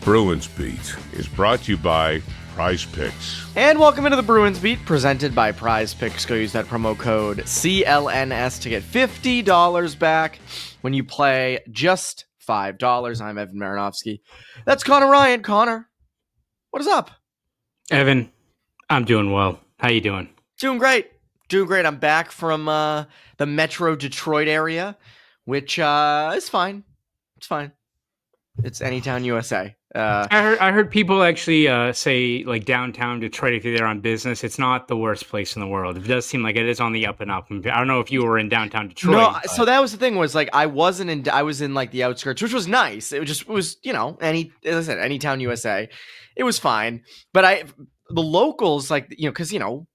Bruins Beat is brought to you by Prize Picks. And welcome into the Bruins Beat, presented by Prize Picks. Go use that promo code CLNS to get $50 back when you play just $5. I'm Evan Marinofsky. That's Conor Ryan. Connor, what is up? Evan, I'm doing well. How you doing? Doing great. Doing great. I'm back from the Metro Detroit area, which is fine. It's fine. It's Anytown, USA. I heard people actually say like downtown Detroit, if you're there on business, it's not the worst place in the world. It does seem like it is on the up and up. I don't know if you were in downtown Detroit. No, but... so that was the thing, was like I was in like the outskirts, which was nice. It was as I said, Anytown, USA. It was fine, but the locals, like, because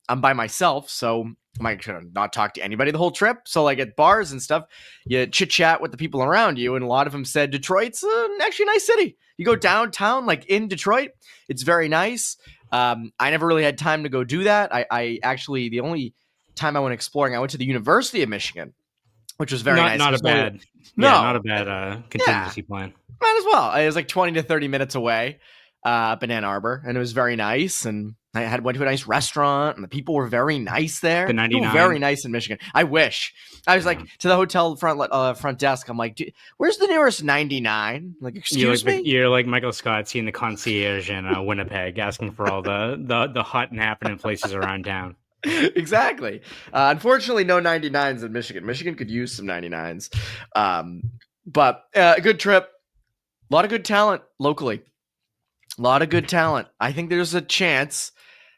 I'm by myself, so I'm like, should I not talk to anybody the whole trip? So like at bars and stuff, you chit chat with the people around you, and a lot of them said Detroit's actually a nice city. You go downtown, like in Detroit, it's very nice. I never really had time to go do that. I actually, the only time I went exploring, I went to the University of Michigan, which was very nice. Not a bad contingency plan. Might as well. It was like 20 to 30 minutes away, Banana Arbor, and it was very nice. And I went to a nice restaurant, and the people were very nice there. The 99. Very nice in Michigan. I wish. I was like, to the hotel front desk, I'm like, where's the nearest 99? Like, excuse me? You're like Michael Scott seeing the concierge in Winnipeg, asking for all the hot and happening places around town. Exactly. Unfortunately, no 99s in Michigan. Michigan could use some 99s. But a good trip. A lot of good talent locally. A lot of good talent. I think there's a chance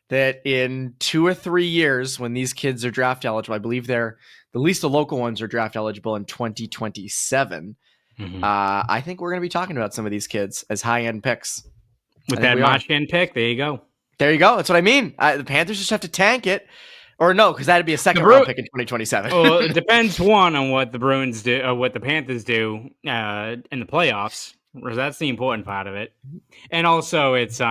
that in 2 or 3 years, when these kids are draft eligible, I believe at least the local ones are draft eligible in 2027. Mm-hmm. I think we're going to be talking about some of these kids as high-end picks. With that Moshkin pick, there you go. There you go. That's what I mean. The Panthers just have to tank it. Or no, because that'd be a second-round pick in 2027. Well, it depends, on what the Bruins do, what the Panthers do in the playoffs. That's the important part of it. And also, it's...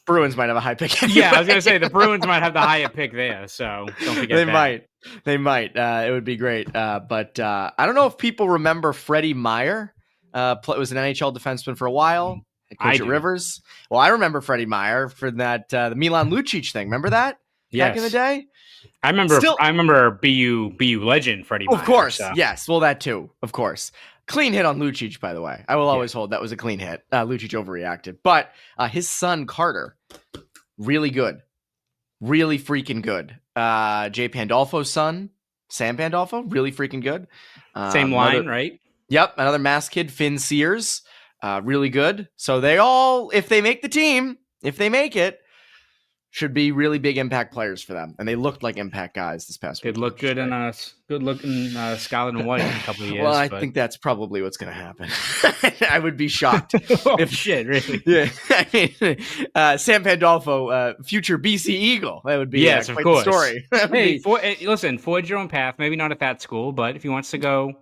Bruins might have a high pick. Yeah, I was going to say, the Bruins might have the higher pick there, so don't forget that. They might. It would be great. But I don't know if people remember Freddie Meyer. Was an NHL defenseman for a while. Coach at Rivers. Well, I remember Freddie Meyer for that the Milan Lucic thing. Remember that? Yes. Back in the day? I remember BU legend Freddie Meyer. Of course, so. Yes. Well, that too, of course. Clean hit on Lucic, by the way. I will always hold that was a clean hit. Lucic overreacted. But his son, Carter, really good. Really freaking good. Jay Pandolfo's son, Sam Pandolfo, really freaking good. Same line, right? Yep. Another Mass kid, Finn Sears, really good. So they all, if they make the team, if they make it, should be really big impact players for them. And they looked like impact guys this past week. They'd look good in good-looking scarlet and white in a couple of years. Well, I think that's probably what's going to happen. I would be shocked. Shit, really? Yeah. I mean, Sam Pandolfo, future BC Eagle. That would be yes, of quite course. The story. Listen, forge your own path. Maybe not at that school, but if he wants to go,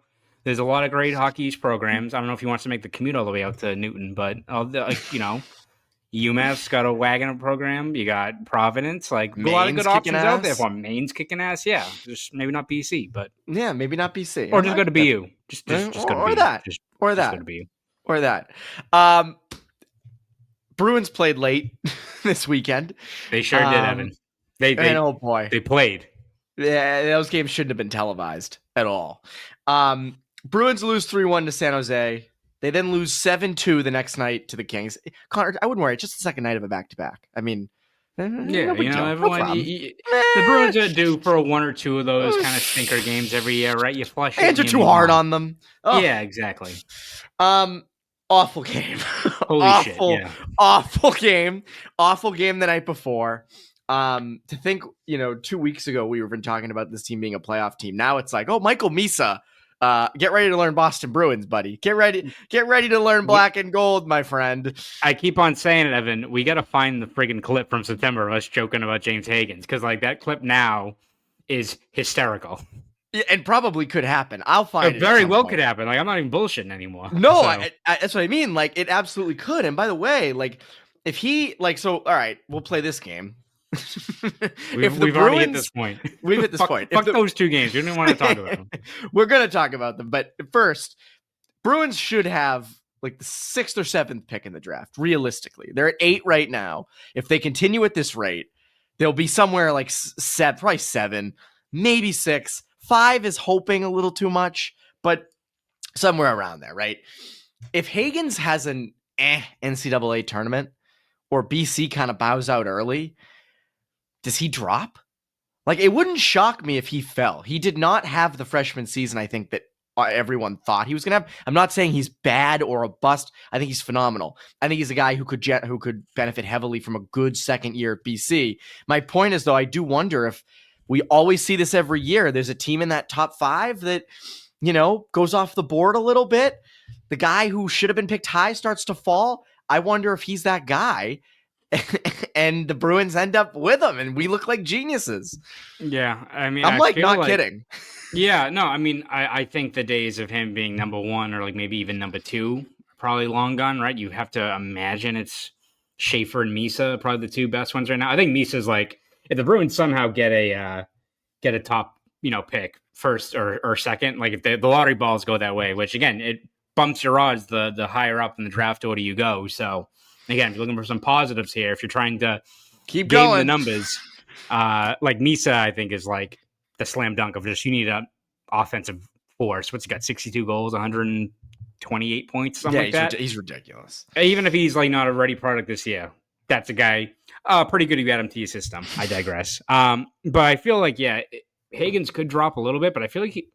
there's a lot of great hockey East programs. I don't know if he wants to make the commute all the way out to Newton, but UMass's got a wagon program. You got Providence. Like, a lot of good options out there for him. Maine's kicking ass. Yeah. Just maybe not BC, but. Yeah, maybe not BC. Or just go to BU. Just go to BU. Or that. Bruins played late this weekend. They sure did, Evan. Oh, boy. They played. Yeah, those games shouldn't have been televised at all. Bruins lose 3-1 to San Jose. They then lose 7-2 the next night to the Kings. Connor, I wouldn't worry. It's just the second night of a back-to-back. I mean, everyone. The Bruins are due for one or two of those kind of stinker games every year, right? You flush. Hands are too hard on them. Oh. Yeah, exactly. Awful game. Holy shit! Yeah. Awful game. Awful game the night before. To think, 2 weeks ago we were talking about this team being a playoff team. Now it's like, oh, Michael Misa. Get ready to learn Boston Bruins, buddy. Get ready to learn black and gold, my friend. I keep on saying it, Evan. We got to find the friggin' clip from September of us joking about James Hagens, because that clip now is hysterical. Yeah, and probably could happen. I'll find it. Very well could happen. I'm not even bullshitting anymore. No, so. That's what I mean. It absolutely could. And by the way, if he all right, we'll play this game. We've already hit this point. We've hit this point. Fuck those two games. We don't want to talk about them. We're going to talk about them. But first, Bruins should have like the 6th or 7th pick in the draft. Realistically, they're at 8 right now. If they continue at this rate, they'll be somewhere like 7, probably 7, maybe 6. 5 is hoping a little too much, but somewhere around there, right? If Hagens has an NCAA tournament or BC kind of bows out early, does he drop? Like, it wouldn't shock me if he fell. He did not have the freshman season, I think, that everyone thought he was going to have. I'm not saying he's bad or a bust. I think he's phenomenal. I think he's a guy who could benefit heavily from a good second year at BC. My point is, though, I do wonder if we always see this every year. There's a team in that top 5 that, goes off the board a little bit. The guy who should have been picked high starts to fall. I wonder if he's that guy. And the Bruins end up with him, and we look like geniuses. Yeah, I mean, I'm not kidding. Yeah, no, I mean, I think the days of him being number 1 or like maybe even number 2 are probably long gone, right? You have to imagine it's Schaefer and Misa, probably the 2 best ones right now. I think Misa's like, if the Bruins somehow get a top, pick first or second, like if the lottery balls go that way, which again, it bumps your odds the higher up in the draft order you go. So again, if you're looking for some positives here, if you're trying to keep game going the numbers, like Misa, I think is like the slam dunk of just, you need an offensive force. What's he got? 62 goals, 128 points, something like that. He's ridiculous. Even if he's like not a ready product this year, that's a guy pretty good if you add him to your system. I digress. But I feel like, Hagens could drop a little bit, but I feel like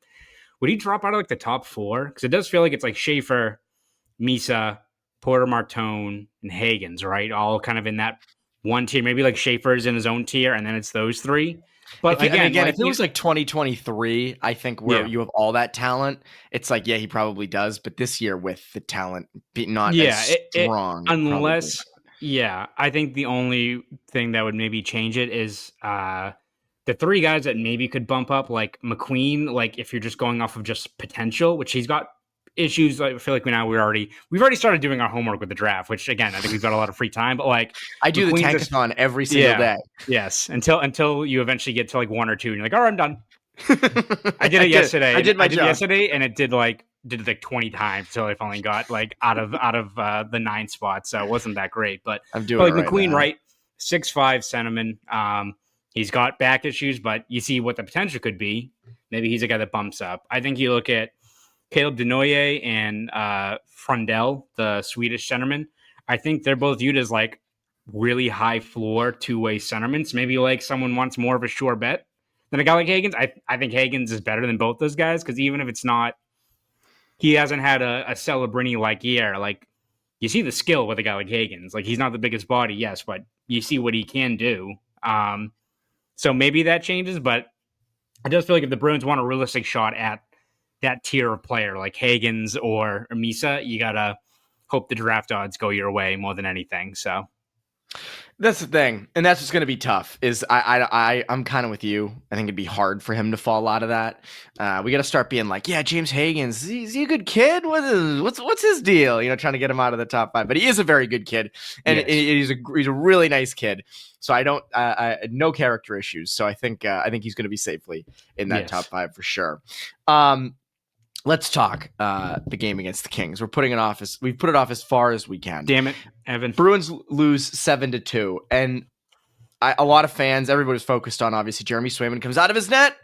would he drop out of like the top 4? Because it does feel like it's like Schaefer, Misa, Porter Martone, and Hagens, right? All kind of in that one tier. Maybe like Schaefer's in his own tier, and then it's those 3. But if it was like 2023, I think where you have all that talent, it's like, he probably does. But this year with the talent not as strong. Unless, I think the only thing that would maybe change it is the 3 guys that maybe could bump up, like McQueen, like if you're just going off of just potential, which he's got issues. I feel like we've already started doing our homework with the draft, which again, I think we've got a lot of free time, but like I do McQueen's the tankathon every single day. Yes. Until you eventually get to like 1 or 2 and you're like, all right, I'm done. I did it yesterday. I did my job yesterday, and it did like 20 times until I finally got like out of the 9 spots. So it wasn't that great, but I'm doing like it McQueen, now. right? 6'5" centerman. He's got back issues, but you see what the potential could be. Maybe he's a guy that bumps up. I think you look at Caleb Denoye and Frundell, the Swedish centerman. I think they're both viewed as like really high floor 2-way centermen. So maybe like someone wants more of a sure bet than a guy like Hagens. I think Hagens is better than both those guys, because even if it's not, he hasn't had a Celebrini like year. Like you see the skill with a guy like Hagens. Like he's not the biggest body, yes, but you see what he can do. So maybe that changes, but I just feel like if the Bruins want a realistic shot at that tier of player like Hagens or Misa, you gotta hope the draft odds go your way more than anything. So that's the thing, and that's what's going to be tough. Is I'm kind of with you. I think it'd be hard for him to fall out of that. We got to start being like, James Hagens, is he a good kid? What's his deal? Trying to get him out of the top 5. But he is a very good kid, and he's a really nice kid. So I don't no character issues. So I think he's going to be safely in that top 5 for sure. Let's talk the game against the Kings. We've put it off as far as we can. Damn it, Evan. Bruins lose 7-2, and a lot of fans, everybody's focused on, obviously, Jeremy Swayman comes out of his net,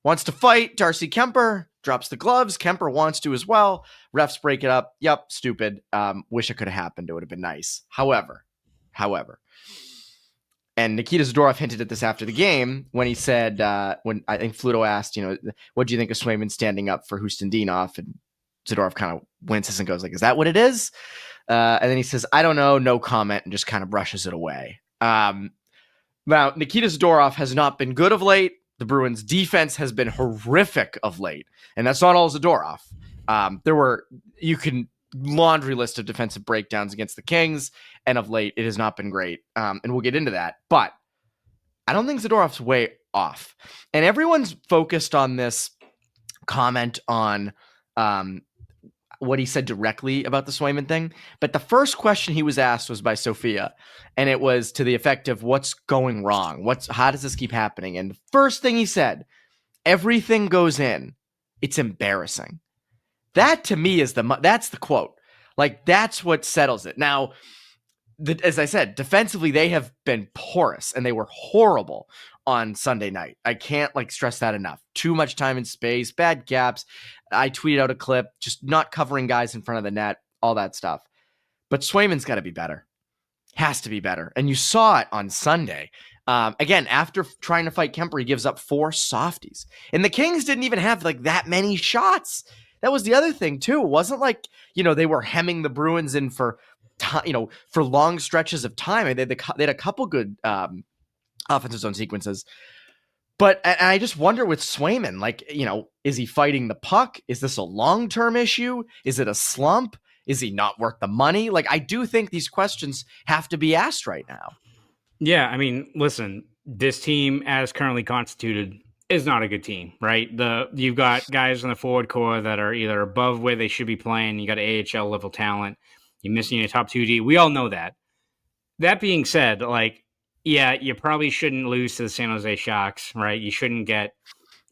wants to fight. Darcy Kemper drops the gloves. Kemper wants to as well. Refs break it up. Yep, stupid. Wish it could have happened. It would have been nice. However, and Nikita Zadorov hinted at this after the game when he said, when I think Fluto asked, what do you think of Swayman standing up for Hustendinov? And Zadorov kind of winces and goes like, is that what it is? And then he says, I don't know, no comment, and just kind of brushes it away. Now, Nikita Zadorov has not been good of late. The Bruins defense has been horrific of late, and that's not all Zadorov. You can laundry list of defensive breakdowns against the Kings, and of late it has not been great. And we'll get into that, but I don't think Zadorov's way off. And everyone's focused on this comment on what he said directly about the Swayman thing. But the first question he was asked was by Sophia, and it was to the effect of, what's going wrong? How does this keep happening? And the first thing he said, everything goes in. It's embarrassing. That to me is that's the quote. Like, that's what settles it. Now, as I said, defensively, they have been porous and they were horrible on Sunday night. I can't stress that enough. Too much time and space, bad gaps. I tweeted out a clip, just not covering guys in front of the net, all that stuff. But Swayman's got to be better. Has to be better. And you saw it on Sunday. Again, after trying to fight Kemper, he gives up 4 softies. And the Kings didn't even have that many shots. That was the other thing, too. It wasn't like, they were hemming the Bruins in for for long stretches of time. They had a couple good offensive zone sequences. But I just wonder with Swayman, is he fighting the puck? Is this a long-term issue? Is it a slump? Is he not worth the money? I do think these questions have to be asked right now. Yeah, I mean, listen, this team as currently constituted is not a good team, right? You've got guys in the forward core that are either above where they should be playing. You got AHL level talent. You're missing your top 2D. We all know that. That being said, yeah, you probably shouldn't lose to the San Jose Sharks, right? You shouldn't get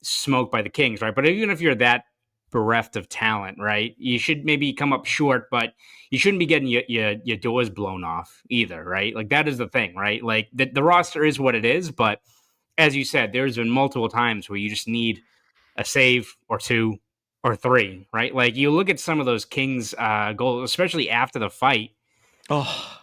smoked by the Kings, right? But even if you're that bereft of talent, right, you should maybe come up short, but you shouldn't be getting your doors blown off either, right? That is the thing, right? The roster is what it is, but as you said, there's been multiple times where you just need a save or 2 or 3, right? You look at some of those Kings goals, especially after the fight. Oh,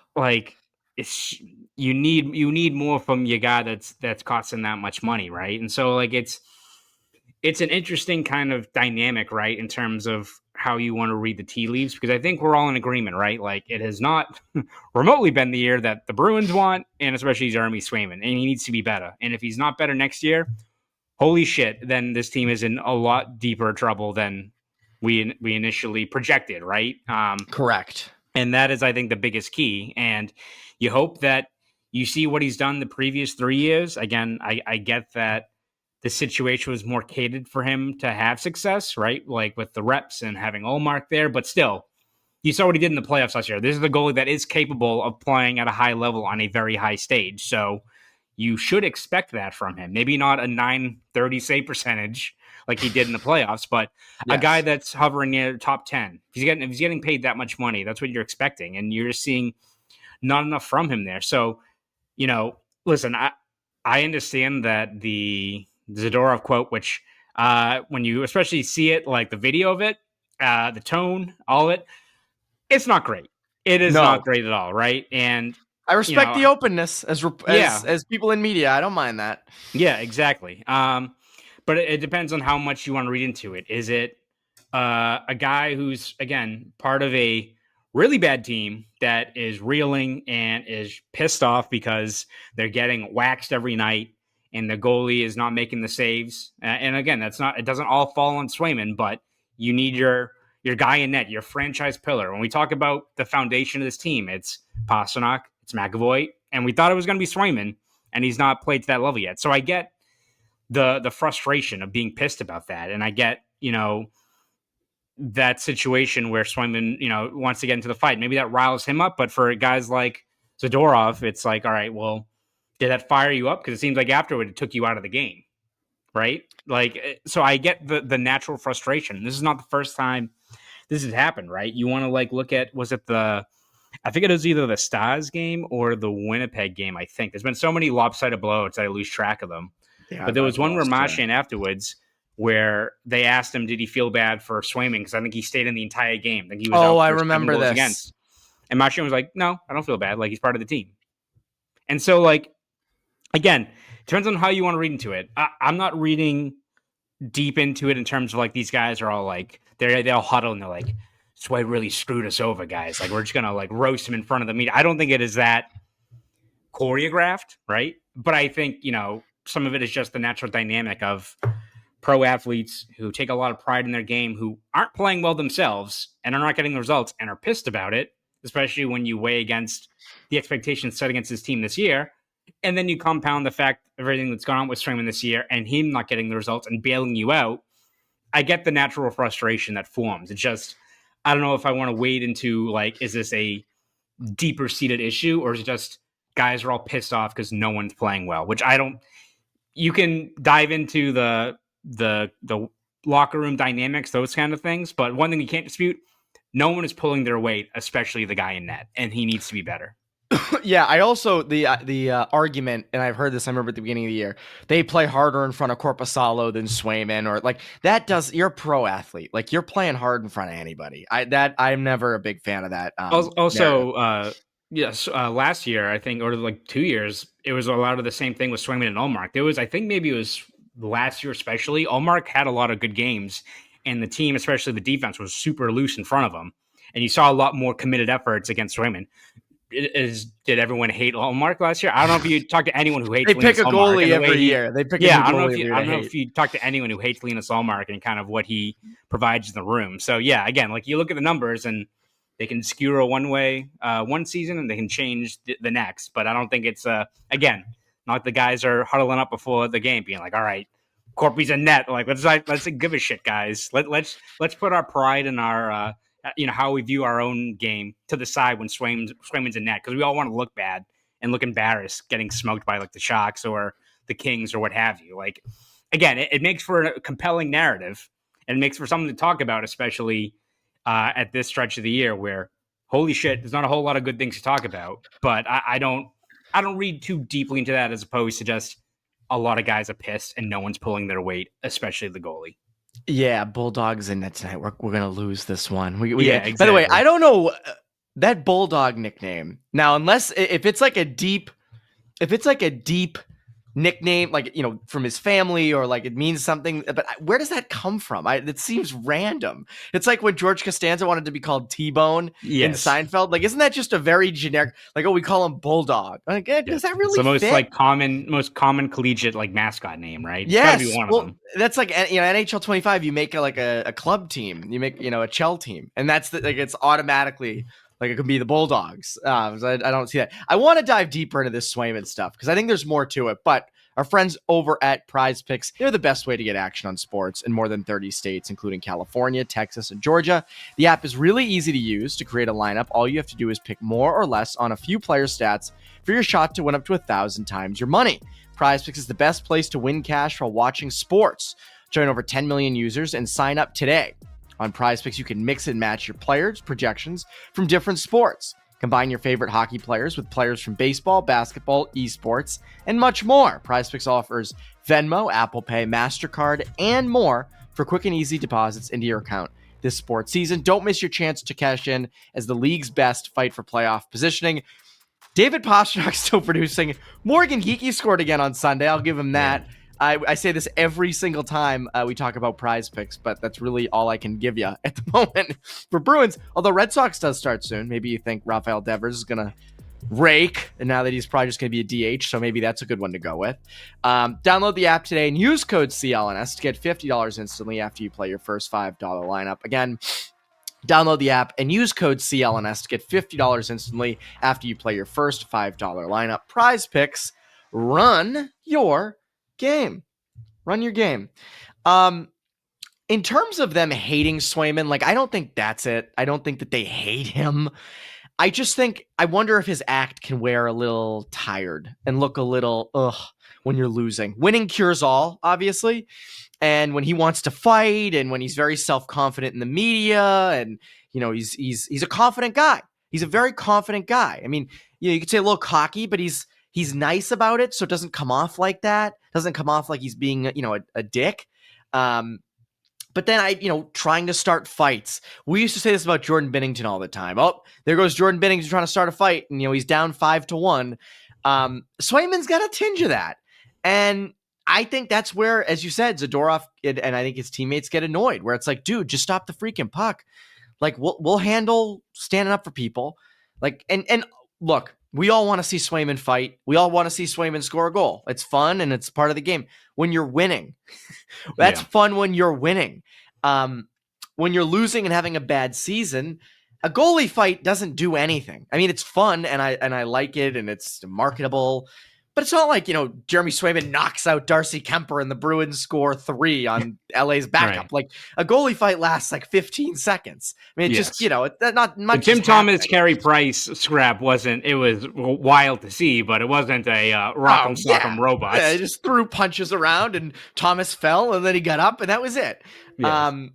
it's you need more from your guy that's costing that much money, right? And so it's an interesting kind of dynamic, right, in terms of how you want to read the tea leaves, because I think we're all in agreement, right? It has not remotely been the year that the Bruins want, and especially Jeremy Swayman, and he needs to be better. And if he's not better next year, holy shit, then this team is in a lot deeper trouble than we initially projected, right? Correct. And that is, I think, the biggest key. And you hope that you see what he's done the previous 3 years. Again, I get that the situation was more catered for him to have success, right? With the reps and having Olmark there. But still, you saw what he did in the playoffs last year. This is the goalie that is capable of playing at a high level on a very high stage. So you should expect that from him. Maybe not a .930 save percentage like he did in the playoffs, but a guy that's hovering near top 10. If he's getting paid that much money, that's what you're expecting. And you're just seeing not enough from him there. So, listen, I understand that the Zadorov quote, which when you especially see it, the video of it, the tone, all of it, it's not great. It is not great at all, right? And I respect the openness as people in media. I don't mind that. Yeah, exactly. But it depends on how much you want to read into it. Is it a guy who's, again, part of a really bad team that is reeling and is pissed off because they're getting waxed every night and the goalie is not making the saves? And again, it doesn't all fall on Swayman, but you need your guy in net, your franchise pillar. When we talk about the foundation of this team, it's Pastrnak, it's McAvoy, and we thought it was going to be Swayman, and he's not played to that level yet. So I get the frustration of being pissed about that, and I get that situation where Swayman wants to get into the fight. Maybe that riles him up, but for guys like Zadorov, it's all right, well, did that fire you up? Because it seems like afterward it took you out of the game, right? So I get the natural frustration. This is not the first time this has happened, right? You want to look at, I think it was either the Stars game or the Winnipeg game, I think. There's been so many lopsided blowouts I lose track of them. Yeah, but there was one where Marchand afterwards where they asked him, did he feel bad for Swayman? Because I think he stayed in the entire game. I think he was out I remember this. Against. And Marchand was like, no, I don't feel bad. He's part of the team. And so, again, depends on how you want to read into it. I'm not reading deep into it in terms of these guys are all they all huddle and they're like, Sway really screwed us over, guys. We're just gonna roast him in front of the media. I don't think it is that choreographed, right? But I think some of it is just the natural dynamic of pro athletes who take a lot of pride in their game, who aren't playing well themselves and are not getting the results and are pissed about it, especially when you weigh against the expectations set against his team this year. And then you compound the fact of everything that's gone on with Swayman this year and him not getting the results and bailing you out. I get the natural frustration that forms. It's just, I don't know if I want to wade into is this a deeper seated issue or is it just guys are all pissed off because no one's playing well, which I don't. You can dive into the locker room dynamics, those kind of things. But one thing you can't dispute, no one is pulling their weight, especially the guy in net, and he needs to be better. Yeah, I also the argument, and I've heard this. I remember at the beginning of the year, they play harder in front of Korpisalo than Swayman, or like that. You're a pro athlete, like you're playing hard in front of anybody. I'm never a big fan of that. Yes, last year I think, or like 2 years, it was a lot of the same thing with Swayman and Ullmark. There was, I think maybe it was last year especially. Ullmark had a lot of good games, and the team, especially the defense, was super loose in front of him, and you saw a lot more committed efforts against Swayman. Did everyone hate Ullmark last year? I don't know if you talk to anyone who hates. They pick a goalie every year. They pick. Yeah, I don't know if you talk to anyone who hates Linus Ullmark and kind of what he provides in the room. So yeah, again, like you look at the numbers and they can skew one way one season and they can change the next. But I don't think it's again, not the guys are huddling up before the game, being like, all right, Corpy's a net. Like let's give a shit, guys. Let's put our pride in our. How we view our own game to the side when Swayman's in net, because we all want to look bad and look embarrassed getting smoked by like the Sharks or the Kings or what have you. Like, again, it makes for a compelling narrative and it makes for something to talk about, especially at this stretch of the year where, holy shit, there's not a whole lot of good things to talk about. But I don't read too deeply into that, as opposed to just a lot of guys are pissed and no one's pulling their weight, especially the goalie. Yeah, Bulldogs in net tonight. We're gonna lose this one. Exactly. By the way, I don't know that Bulldog nickname now, unless if it's like a deep nickname, like from his family, or like it means something. But where does that come from? It seems random. It's like when George Costanza wanted to be called T-Bone in Seinfeld. Like, isn't that just a very generic? Like, we call him Bulldog. Like, does that really? It's the fit? most common collegiate like mascot name, right? Yes. It's gotta be one of them. That's like NHL 25. You make a club team. You make a Chell team, and that's it's automatically. Like, it could be the Bulldogs. So I don't see that. I want to dive deeper into this Swayman stuff because I think there's more to it. But our friends over at Prize Picks, they're the best way to get action on sports in more than 30 states, including California, Texas, and Georgia. The app is really easy to use to create a lineup. All you have to do is pick more or less on a few player stats for your shot to win up to 1,000 times your money. Prize Picks is the best place to win cash while watching sports. Join over 10 million users and sign up today. On Prize Picks, you can mix and match your players' projections from different sports. Combine your favorite hockey players with players from baseball, basketball, esports, and much more. Prize Picks offers Venmo, Apple Pay, MasterCard, and more for quick and easy deposits into your account this sports season. Don't miss your chance to cash in as the league's best fight for playoff positioning. David Pastrnak's still producing. Morgan Geekie scored again on Sunday. I'll give him that. I say this every single time we talk about Prize Picks, but that's really all I can give you at the moment for Bruins. Although Red Sox does start soon. Maybe you think Rafael Devers is going to rake, and now that he's probably just going to be a DH, so maybe that's a good one to go with. Download the app today and use code CLNS to get $50 instantly after you play your first $5 lineup. Again, download the app and use code CLNS to get $50 instantly after you play your first $5 lineup. Prize Picks, run your game. Run your game. In terms of them hating Swayman, like, I don't think that's it. I don't think that they hate him. I just think, I wonder if his act can wear a little tired and look a little when you're losing. Winning cures all, obviously. And when he wants to fight and when he's very self-confident in the media and, he's a confident guy. He's a very confident guy. I mean, you could say a little cocky, but he's nice about it, so it doesn't come off like that. Doesn't come off like he's being, a dick. But then trying to start fights. We used to say this about Jordan Binnington all the time. Oh, there goes Jordan Binnington trying to start a fight, and he's down 5-1. Swayman's got a tinge of that, and I think that's where, as you said, Zadorov and I think his teammates get annoyed, where it's like, dude, just stop the freaking puck. Like, we'll handle standing up for people. Like, and look. We all want to see Swayman fight. We all want to see Swayman score a goal. It's fun and it's part of the game. When you're winning, that's fun when you're winning. When you're losing and having a bad season, a goalie fight doesn't do anything. I mean, it's fun and I like it and it's marketable, but it's not like, Jeremy Swayman knocks out Darcy Kemper and the Bruins score 3 on LA's backup. Right. Like, a goalie fight lasts like 15 seconds. I mean, just, not much. The Tim Thomas, Carey Price scrap it was wild to see, but it wasn't a rock'em sock'em robot. Yeah, they just threw punches around and Thomas fell and then he got up and that was it. Yes.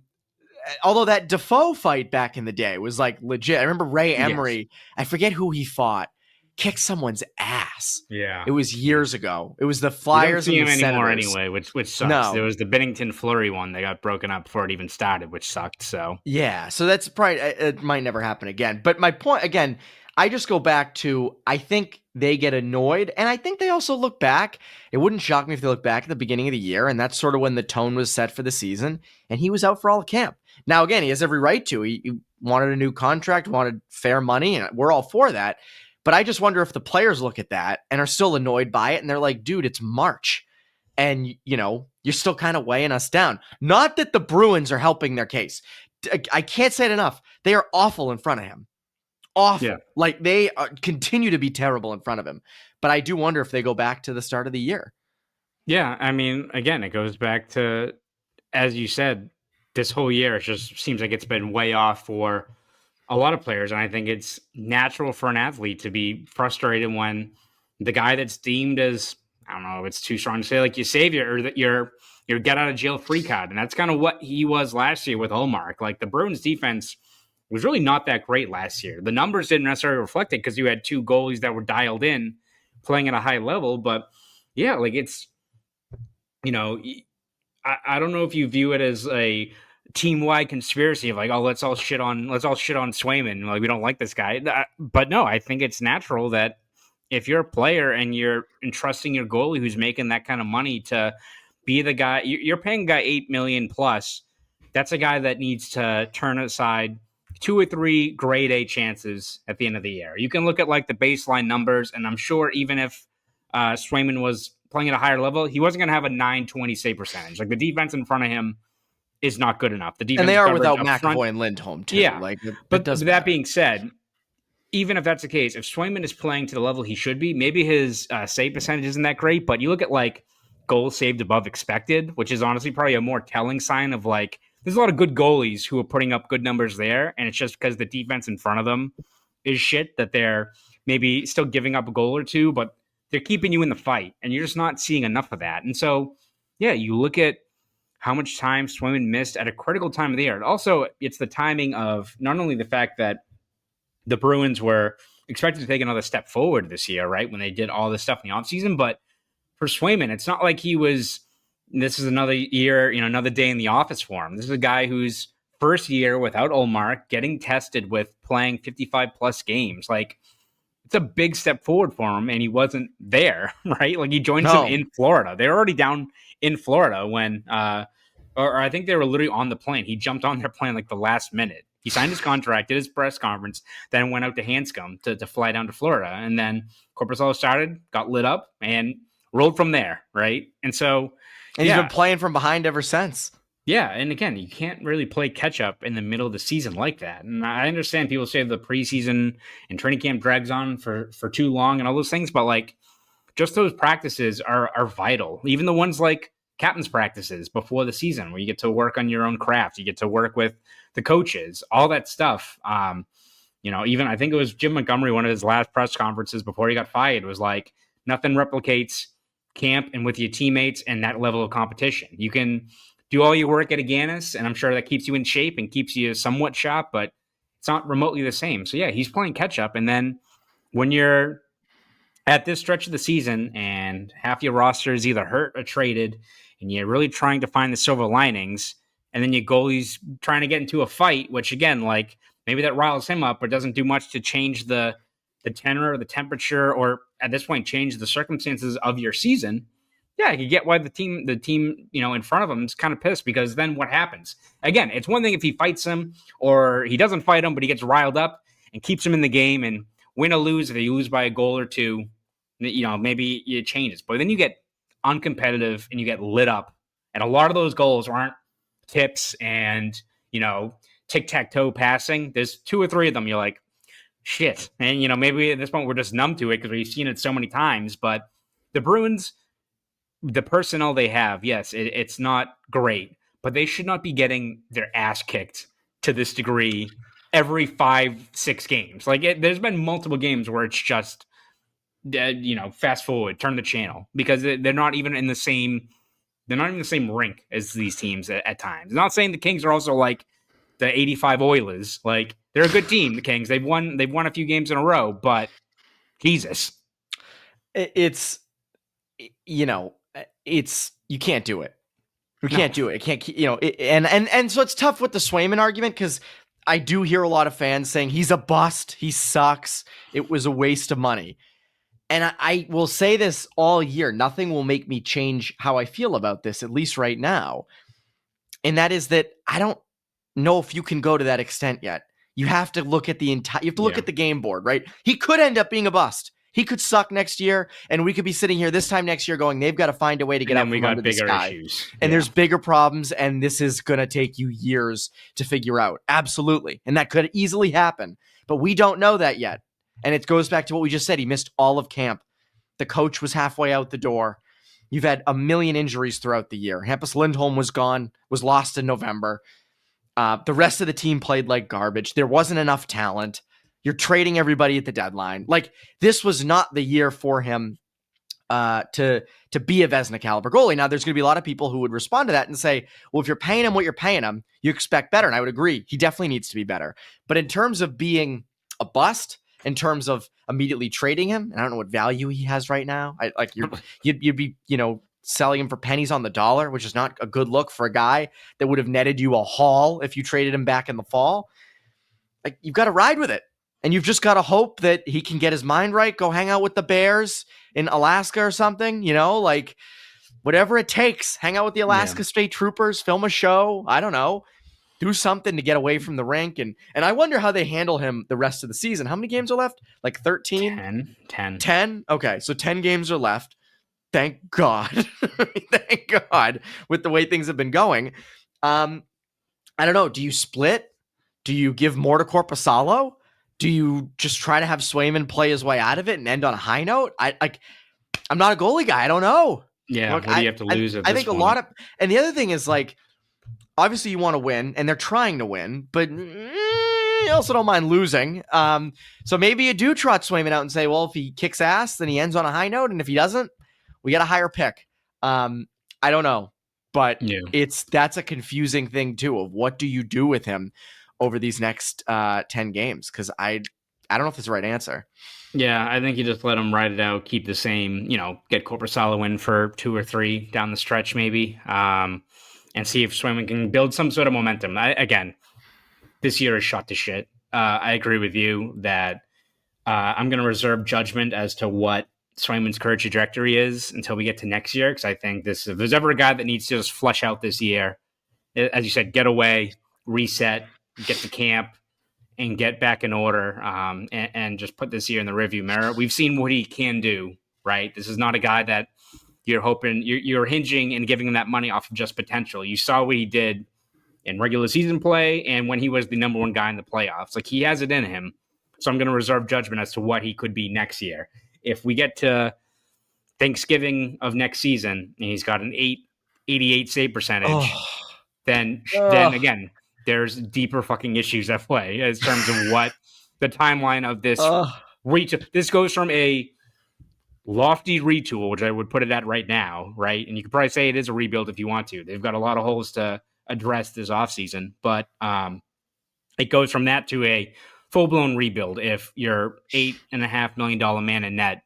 although that Defoe fight back in the day was like legit. I remember Ray Emery, Yes. I forget who he fought, kicked someone's ass. Yeah. It was years ago. It was the You don't Flyers see and him the anymore Senators. anyway, which sucks. No. There was the Bennington Fleury one that got broken up before it even started, which sucked. So Yeah, so that's probably, it might never happen again. But my point, again, I just go back to, I think they get annoyed, and I think they also look back. It wouldn't shock me if they look back at the beginning of the year, and that's sort of when the tone was set for the season, and he was out for all of camp. Now, again, he has every right to. He wanted a new contract, wanted fair money, and we're all for that. But I just wonder if the players look at that and are still annoyed by it, and they're like, dude, it's March. And, you're still kind of weighing us down. Not that the Bruins are helping their case. I can't say it enough. They are awful in front of him. Awful. Yeah. Like, they continue to be terrible in front of him. But I do wonder if they go back to the start of the year. yeah, I mean, again, it goes back to, as you said, this whole year, it just seems like it's been way off for a lot of players. And I think it's natural for an athlete to be frustrated when the guy that's deemed as, I don't know if it's too strong to say, like your savior or that your get out of jail free card. And that's kind of what he was last year with Ullmark. Like the Bruins defense was really not that great last year. The numbers didn't necessarily reflect it because you had two goalies that were dialed in playing at a high level. But yeah, like it's, I don't know if you view it as a team-wide conspiracy of like, oh, let's all shit on Swayman. Like, we don't like this guy. But no, I think it's natural that if you're a player and you're entrusting your goalie who's making that kind of money to be the guy, you're paying a guy $8 million plus. That's a guy that needs to turn aside 2 or 3 grade A chances at the end of the year. You can look at like the baseline numbers, and I'm sure even if Swayman was playing at a higher level, he wasn't going to have a .920 save percentage. Like the defense in front of him is not good enough. The defense And they are without McAvoy McAvoy and Lindholm, too. Yeah. Like, but that being said, even if that's the case, if Swayman is playing to the level he should be, maybe his save percentage isn't that great, but you look at like goals saved above expected, which is honestly probably a more telling sign of like, there's a lot of good goalies who are putting up good numbers there, and it's just because the defense in front of them is shit that they're maybe still giving up a goal or two, but they're keeping you in the fight, and you're just not seeing enough of that. And so, yeah, you look at how much time Swayman missed at a critical time of the year. And also, it's the timing of not only the fact that the Bruins were expected to take another step forward this year, right, when they did all this stuff in the offseason, but for Swayman, it's not like this is another year, another day in the office for him. This is a guy whose first year without Ullmark, getting tested with playing 55-plus games. Like, it's a big step forward for him, and he wasn't there, right? Like, he joins them in Florida. They're already down in Florida when, or I think they were literally on the plane. He jumped on their plane like the last minute. He signed his contract, did his press conference, then went out to Hanscom to fly down to Florida. And then Korpisalo started, got lit up, and rolled from there, right? And so... And he's been playing from behind ever since. Yeah, and again, you can't really play catch-up in the middle of the season like that. And I understand people say the preseason and training camp drags on for too long and all those things, but like, just those practices are vital. Even the ones like captain's practices before the season, where you get to work on your own craft, you get to work with the coaches, all that stuff. Even I think it was Jim Montgomery, one of his last press conferences before he got fired, was like, nothing replicates camp and with your teammates and that level of competition. You can do all your work at Aganis, and I'm sure that keeps you in shape and keeps you somewhat sharp, but it's not remotely the same. So yeah, he's playing catch up. And then when you're at this stretch of the season and half your roster is either hurt or traded, and you're really trying to find the silver linings, and then your goalie's trying to get into a fight, which again, like maybe that riles him up, but doesn't do much to change the tenor or the temperature, or at this point change the circumstances of your season. Yeah, I could get why the team, in front of him is kind of pissed, because then what happens? Again, it's one thing if he fights him or he doesn't fight him, but he gets riled up and keeps him in the game, and win or lose, if you lose by a goal or two, maybe it changes. But then you get uncompetitive and you get lit up. And a lot of those goals aren't tips and, tic-tac-toe passing. There's 2 or 3 of them. You're like, shit. And, maybe at this point we're just numb to it because we've seen it so many times. But the Bruins, the personnel they have, yes, it's not great, but they should not be getting their ass kicked to this degree every 5-6 games. Like, there's been multiple games where it's just, fast forward, turn the channel, because they're not even in the same rink as these teams at times. I'm not saying the Kings are also like the 85 Oilers. Like, they're a good team, the Kings. They've won a few games in a row, but Jesus. It's, you can't do it. We can't do it. It can't, and so it's tough with the Swayman argument, because I do hear a lot of fans saying he's a bust. He sucks. It was a waste of money. And I will say this all year. Nothing will make me change how I feel about this, at least right now. And that is that I don't know if you can go to that extent yet. You have to look at you have to look at the game board, right? He could end up being a bust. He could suck next year, and we could be sitting here this time next year going, they've got to find a way to get out from under the sky. Issues. And there's bigger problems, and this is going to take you years to figure out. Absolutely. And that could easily happen. But we don't know that yet. And it goes back to what we just said. He missed all of camp. The coach was halfway out the door. You've had a million injuries throughout the year. Hampus Lindholm was gone, was lost in November. The rest of the team played like garbage. There wasn't enough talent. You're trading everybody at the deadline. Like, this was not the year for him to be a Vezina caliber goalie. Now, there's going to be a lot of people who would respond to that and say, well, if you're paying him what you're paying him, you expect better. And I would agree. He definitely needs to be better. But in terms of being a bust, in terms of immediately trading him, and I don't know what value he has right now. You'd be, selling him for pennies on the dollar, which is not a good look for a guy that would have netted you a haul if you traded him back in the fall. Like, you've got to ride with it. And you've just got to hope that he can get his mind right, go hang out with the Bears in Alaska or something, like whatever it takes. Hang out with the Alaska State Troopers, film a show. I don't know. Do something to get away from the rink. And I wonder how they handle him the rest of the season. How many games are left? Like 13? 10. 10? Okay, so 10 games are left. Thank God. Thank God, with the way things have been going. I don't know. Do you split? Do you give more to Korpisalo? Do you just try to have Swayman play his way out of it and end on a high note? I'm not a goalie guy. I don't know. Yeah, what do you have to lose at I this think point? a lot of, and the other thing is, like, obviously you want to win, and they're trying to win, but you also don't mind losing. So maybe you do trot Swayman out and say, well, if he kicks ass, then he ends on a high note, and if he doesn't, we got a higher pick. I don't know, but that's a confusing thing too, of what do you do with him over these next 10 games? Because I don't know if it's the right answer. Yeah, I think you just let him ride it out, keep the same, get Korpisalo in for 2 or 3 down the stretch maybe, and see if Swayman can build some sort of momentum. Again, this year is shot to shit. I agree with you that I'm going to reserve judgment as to what Swayman's current trajectory is until we get to next year, because I think if there's ever a guy that needs to just flush out this year, as you said, get away, reset, get to camp, and get back in order, and just put this year in the rearview mirror. We've seen what he can do, right? This is not a guy that you're hinging and giving him that money off of just potential. You saw what he did in regular season play and when he was the number one guy in the playoffs. Like, he has it in him. So I'm going to reserve judgment as to what he could be next year. If we get to Thanksgiving of next season and he's got an 88 save percentage, then again, there's deeper fucking issues at play in terms of what the timeline of this retool. This goes from a lofty retool, which I would put it at right now, right? And you could probably say it is a rebuild if you want to. They've got a lot of holes to address this offseason, but it goes from that to a full-blown rebuild if your $8.5 million man in net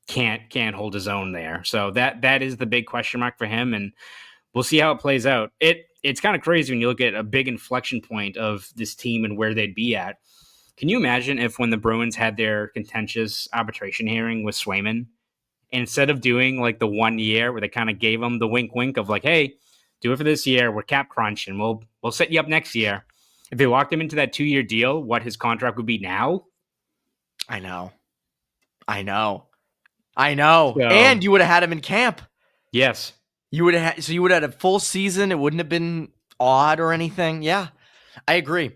can't hold his own there. So that is the big question mark for him, and we'll see how it plays out. It's kind of crazy when you look at a big inflection point of this team and where they'd be at. Can you imagine if when the Bruins had their contentious arbitration hearing with Swayman, instead of doing like the 1 year where they kind of gave him the wink of like, hey, do it for this year, we're cap crunch and we'll set you up next year. If they locked him into that 2-year deal, what his contract would be now? I know. So, and you would have had him in camp. Yes. You would have had a full season. It wouldn't have been odd or anything. Yeah, I agree.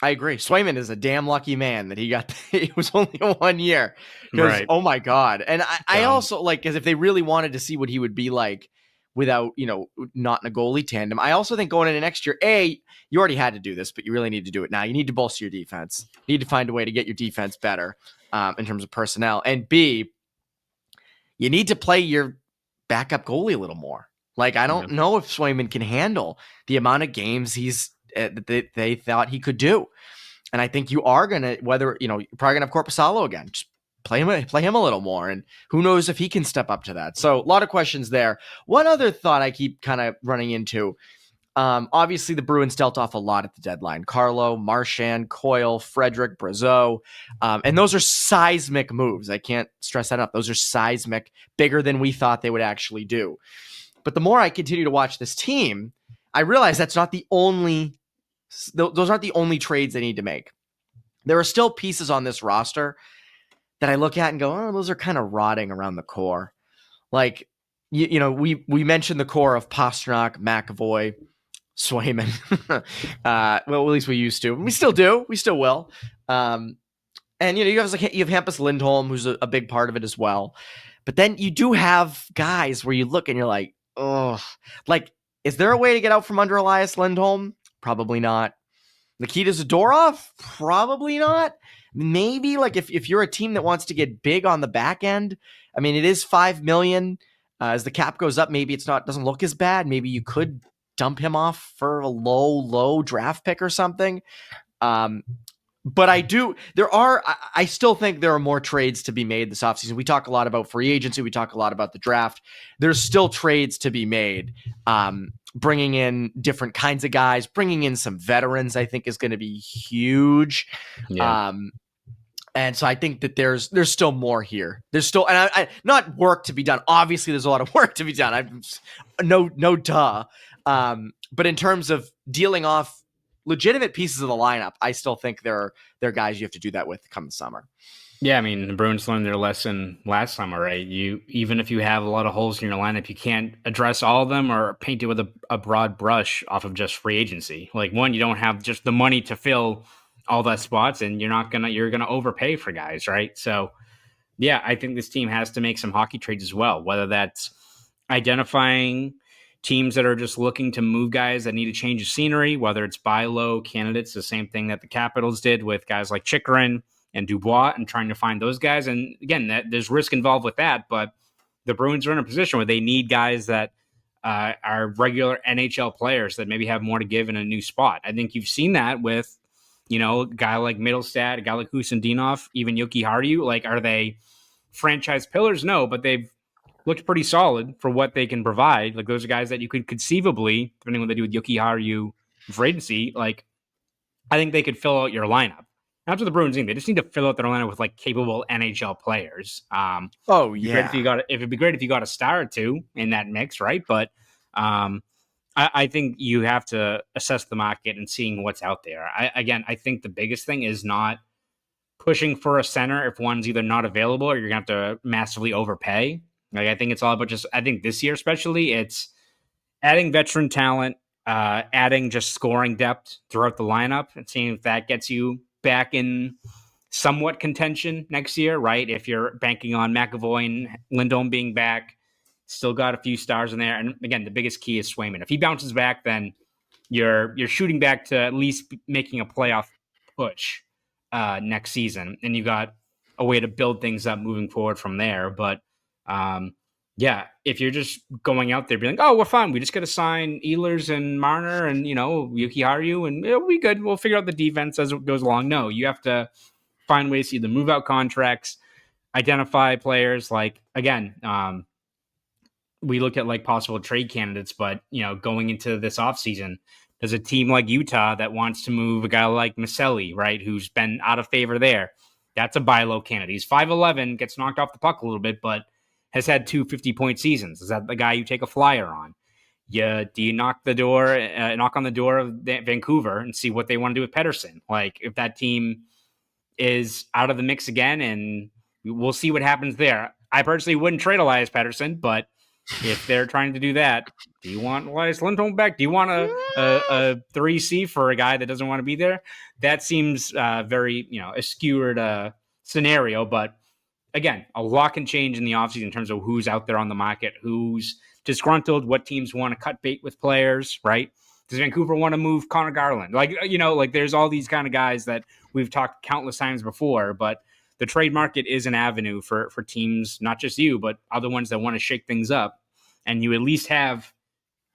Swayman is a damn lucky man that he got. It was only a 1 year. Right. Oh my God. And I also like, because if they really wanted to see what he would be like without, not in a goalie tandem, I also think going into next year, you already had to do this, but you really need to do it now. You need to bolster your defense. You need to find a way to get your defense better in terms of personnel. And B, you need to play your backup goalie a little more. Like, I don't know if Swayman can handle the amount of games he's that they thought he could do. And I think you are going to, whether, you're probably going to have Korpisalo again. Just play him a little more. And who knows if he can step up to that. So a lot of questions there. One other thought I keep kind of running into, obviously the Bruins dealt off a lot at the deadline. Carlo, Marchand, Coyle, Frederick, Brazeau. And those are seismic moves. I can't stress that enough. Those are seismic, bigger than we thought they would actually do. But the more I continue to watch this team, I realize those aren't the only trades they need to make. There are still pieces on this roster that I look at and go, oh, those are kind of rotting around the core. Like, we mentioned the core of Pastrnak, McAvoy, Swayman. Well, at least we used to. We still do. We still will. And you have Hampus Lindholm, who's a big part of it as well. But then you do have guys where you look and you're like, oh, like, is there a way to get out from under Elias Lindholm? Probably not. Nikita Zadorov? Probably not. Maybe, like, if you're a team that wants to get big on the back end, I mean, it is $5 million. As the cap goes up, maybe doesn't look as bad. Maybe you could dump him off for a low draft pick or something. But I still think there are more trades to be made this offseason. We talk a lot about free agency. We talk a lot about the draft. There's still trades to be made. Bringing in different kinds of guys, bringing in some veterans, I think is going to be huge. Yeah. And so I think that there's still more here. There's still, and I not work to be done. Obviously, there's a lot of work to be done. No duh. But in terms of dealing off legitimate pieces of the lineup, I still think there are guys you have to do that with come the summer. Yeah, I mean, the Bruins learned their lesson last summer, right? Even if you have a lot of holes in your lineup, you can't address all of them or paint it with a broad brush off of just free agency. Like, one, you don't have just the money to fill all that spots, and you're gonna overpay for guys, right? So, yeah, I think this team has to make some hockey trades as well, whether that's identifying teams that are just looking to move guys that need a change of scenery, whether it's buy low candidates, the same thing that the Capitals did with guys like Chychrun and Dubois, and trying to find those guys. And again, there's risk involved with that, but the Bruins are in a position where they need guys that are regular NHL players that maybe have more to give in a new spot. I think you've seen that with, a guy like Mittelstadt, a guy like Husendinov, even Yoki Harju. Like, are they franchise pillars? No, but they've looked pretty solid for what they can provide. Like, those are guys that you could conceivably, depending on what they do with Yoki Harju for agency, like, I think they could fill out your lineup. Not to the Bruins team. They just need to fill out their lineup with, like, capable NHL players. It'd be great if you got a star or two in that mix, right? But I think you have to assess the market and seeing what's out there. I think the biggest thing is not pushing for a center if one's either not available or you're going to have to massively overpay. Like, I think it's all about I think this year especially, it's adding veteran talent, adding just scoring depth throughout the lineup and seeing if that gets you back in somewhat contention next year, right? If you're banking on McAvoy and Lindholm being back, still got a few stars in there. And again, the biggest key is Swayman. If he bounces back, then you're shooting back to at least making a playoff push next season. And you got a way to build things up moving forward from there. But if you're just going out there being like, oh, we're fine, we just got to sign Ehlers and Marner and, Yoki Harju, and it'll be good, we'll figure out the defense as it goes along. No, you have to find ways to either move out contracts, identify players. Like, again, we look at like possible trade candidates, but, going into this offseason, there's a team like Utah that wants to move a guy like Maselli, right, who's been out of favor there. That's a buy low candidate. He's 5'11", gets knocked off the puck a little bit, but has had 2 50-point seasons. Is that the guy you take a flyer on? Do you knock on the door of Vancouver and see what they want to do with Pettersson? Like, if that team is out of the mix again, and we'll see what happens there. I personally wouldn't trade Elias Pettersson, but if they're trying to do that, do you want Elias Lindholm back? Do you want a 3C for a guy that doesn't want to be there? That seems very, a skewered scenario, but again, a lot can change in the offseason in terms of who's out there on the market, who's disgruntled, what teams want to cut bait with players, right? Does Vancouver want to move Connor Garland? Like there's all these kind of guys that we've talked countless times before, but the trade market is an avenue for teams, not just you, but other ones that want to shake things up. And you at least have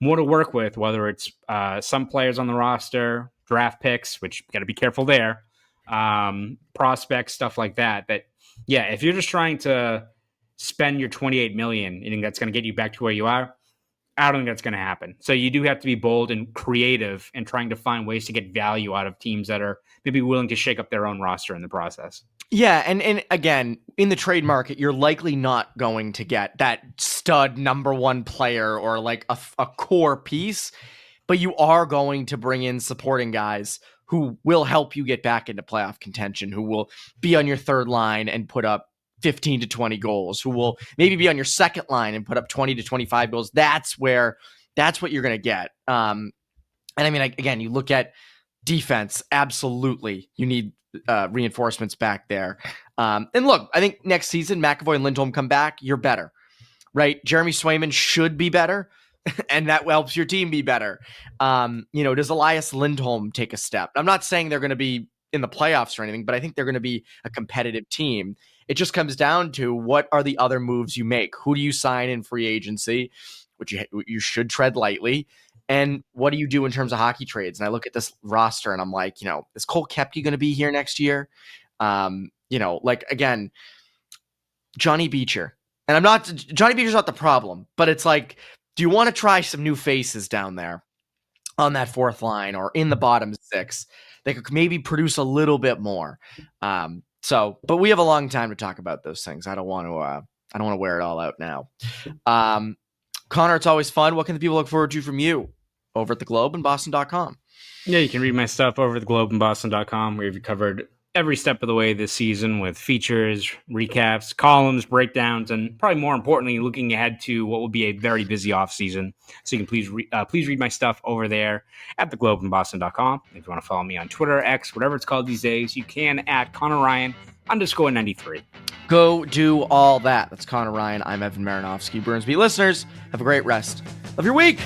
more to work with, whether it's some players on the roster, draft picks, which you got to be careful there, prospects, stuff like that. But yeah, if you're just trying to spend your $28 million, you think that's going to get you back to where you are? I don't think that's going to happen. So you do have to be bold and creative and trying to find ways to get value out of teams that are maybe willing to shake up their own roster in the process. Yeah, and again, in the trade market, you're likely not going to get that stud number one player or like a core piece, but you are going to bring in supporting guys who will help you get back into playoff contention, who will be on your third line and put up 15 to 20 goals, who will maybe be on your second line and put up 20 to 25 goals. That's what you're going to get. And I mean, again, you look at defense, absolutely. You need reinforcements back there. And look, I think next season, McAvoy and Lindholm come back, you're better, right? Jeremy Swayman should be better, and that helps your team be better. Does Elias Lindholm take a step? I'm not saying they're going to be in the playoffs or anything, but I think they're going to be a competitive team. It just comes down to what are the other moves you make? Who do you sign in free agency, which you should tread lightly? And what do you do in terms of hockey trades? And I look at this roster and I'm like, is Cole Koepke going to be here next year? Again, Johnny Beecher. And Johnny Beecher's not the problem, but it's like, do you want to try some new faces down there on that fourth line or in the bottom six? They could maybe produce a little bit more. But we have a long time to talk about those things. I don't want to wear it all out now. Connor, it's always fun. What can the people look forward to from you over at the Globe and Boston.com? Yeah, you can read my stuff over at the Globe and Boston.com. We've covered every step of the way this season with features, recaps, columns, breakdowns, and probably more importantly, looking ahead to what will be a very busy offseason. So you can please read my stuff over there at the Globe and Boston.com. If you want to follow me on Twitter, X, whatever it's called these days, you can at Conor Ryan _93. Go do all that. That's Conor Ryan. I'm Evan Marinofsky. Bruins Beat listeners, have a great rest of your week.